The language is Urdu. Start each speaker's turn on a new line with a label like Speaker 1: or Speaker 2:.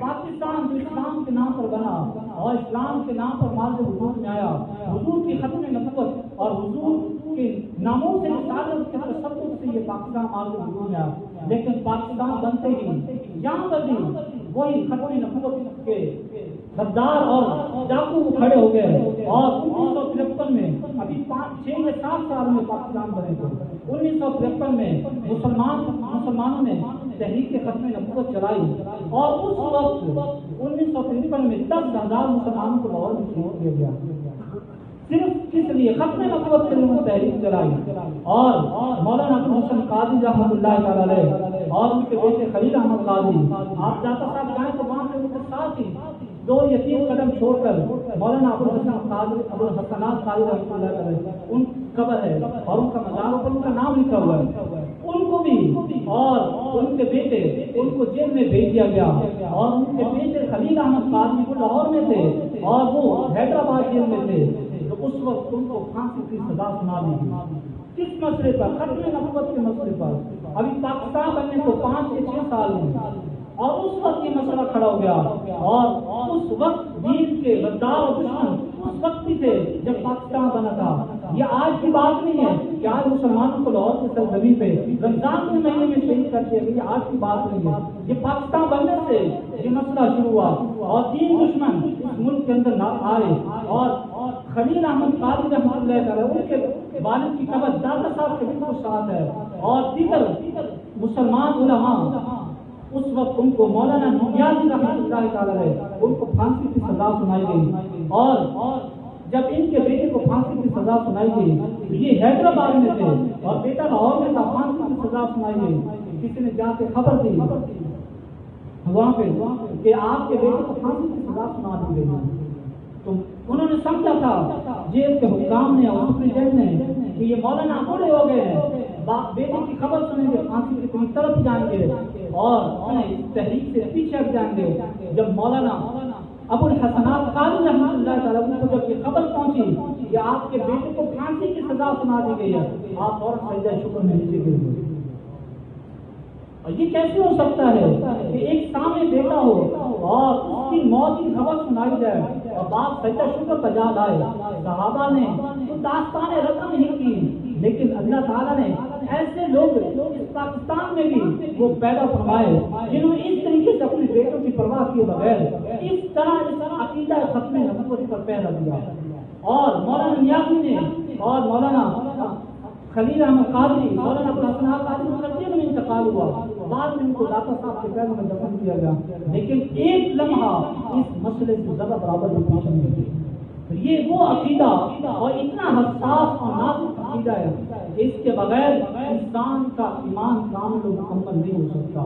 Speaker 1: پاکستان جو اسلام کے نام پر بنا اور اسلام کے نام پر مارج وجود میں آیا، حضور کی ختم نبوت اور حضور کے ناموں سے رسالت کے تصور سے یہ پاکستان مارج وجود میں آیا، لیکن پاکستان بنتے ہی یہاں پر بھی وہی ختم نبوت کے غدار اور ڈاکو کھڑے ہو گئے، اور 1953 میں ابھی 6 یا 7 سال میں پاکستان بنے تھے۔ 1953 میں مسلمانوں نے تحریک ختم نبوت چلائی، اور اس وقت 1953 میں 10,000 مسلمانوں کو لاہور میں شہید کیا گیا، صرف کس لیے؟ ختم نبوت کے لیے تحریک چلائی۔ اور مولانا ابوالحسن قادری رحمۃ اللہ تعالی علیہ اور ان کے بیٹے خلیل احمد قادری، آپ جاتا صاحب جائیں تو وہاں پہ ان کے ساتھ ہی 2 یا 3 قدم چھوڑ کر مولانا ابوالحسنات قادری رحمۃ اللہ علیہ ان قبر ہے، اور ان کا مزار پر ان کا نام لکھا ہوا ہے۔ ان کو بھی اور ان کے بیٹے ان کو جیل میں بھیج دیا گیا، اور ان کے بیٹے خلیل احمد قادری وہ لاہور میں تھے اور وہ حیدرآباد جیل میں تھے، تو اس وقت ان کو پھانسی کی سزا سنا دی گئی۔ کس مسئلے پر؟ ختم نبوت کے مسئلے پر۔ ابھی پاکستان بننے کو 5 یا 6 سال میں، اور اس وقت یہ مسئلہ کھڑا ہو گیا، اور اس وقت دین کے غدار اور دشمن اس وقت بھی تھے جب پاکستان بنا تھا۔ یہ آج کی بات نہیں ہے کہ آج مسلمانوں کو لاہور کے سرزمین پہ رمضان کے مہینے میں شہید کر دیا گیا، یہ آج کی بات نہیں ہے۔ یہ پاکستان بننے سے یہ مسئلہ شروع ہوا، اور دین دشمن اس ملک کے اندر نہ آئے، اور خلیل احمد قادری رحمۃ اللہ تعالیٰ ان کے والد کی قبر داتا صاحب کے بالکل ساتھ ہے، اور دیگر مسلمان علماء اس وقت ان کو مولانا نیازی رحمۃ اللہ تعالیٰ ہے ان کو پھانسی کی سزا سنائی گئی، اور جب ان کے بیٹے کو پھانسی کی سزا سنائی گئی، یہ حیدرآباد میں تھے اور بیٹا لاہور میں تھا، پھانسی کی سزا سنائی گئی، کسی نے جا کے خبر دی وہاں پہ کہ آپ کے بیٹے کو پھانسی کی سزا سنا دی گئی، تو انہوں نے سمجھا تھا جیل کے حکام نے اور سپرنٹینڈنٹ نے کہ یہ مولانا بوڑھے ہو گئے ہیں، بیٹے کی خبر سنیں گے پھانسی کی طرف طرف جائیں گے اور تحریک سے پیچھے ہٹ جائیں گے۔ جب مولانا ابوالحسنات قادری رحمۃ اللہ تعالیٰ کو جب یہ خبر پہنچی کہ آپ کے بیٹے کو پھانسی کی سزا سنا دی گئی ہے، آپ فوراً سجدہ شکر میں نیچے گر گئے۔ اور یہ کیسے ہو سکتا ہے کہ ایک سامنے بیٹا ہو اور اس کی موت کی خبر سنائی جائے اور باپ سجدہ شکر بجا لائے؟ صحابہ نے تو داستان رقم نہیں کی، لیکن اللہ تعالیٰ نے ایسے لوگ اس پاکستان میں بھی وہ پیدا فرمائے جنہوں نے اس طریقے سے اپنے بیٹوں کی پرواہ کیے بغیر اس طرح اس عقیدہ ختم نبوت پر پہرا دیا۔ اور مولانا نیازی نے اور مولانا خلیل احمد قادری، مولانا ابوالحسنات قادری کا جیل میں انتقال ہوا، بعد میں ان کو داتا صاحب کے پیروں میں دفن کیا گیا، لیکن ایک لمحہ اس مسئلے سے ذرا برابر بھی پیچھے نہیں ہوئی۔ یہ وہ عقیدہ اور اتنا حساس اور نازک عقیدہ ہے کہ اس کے بغیر انسان کا ایمان کامل و مکمل نہیں ہو سکتا۔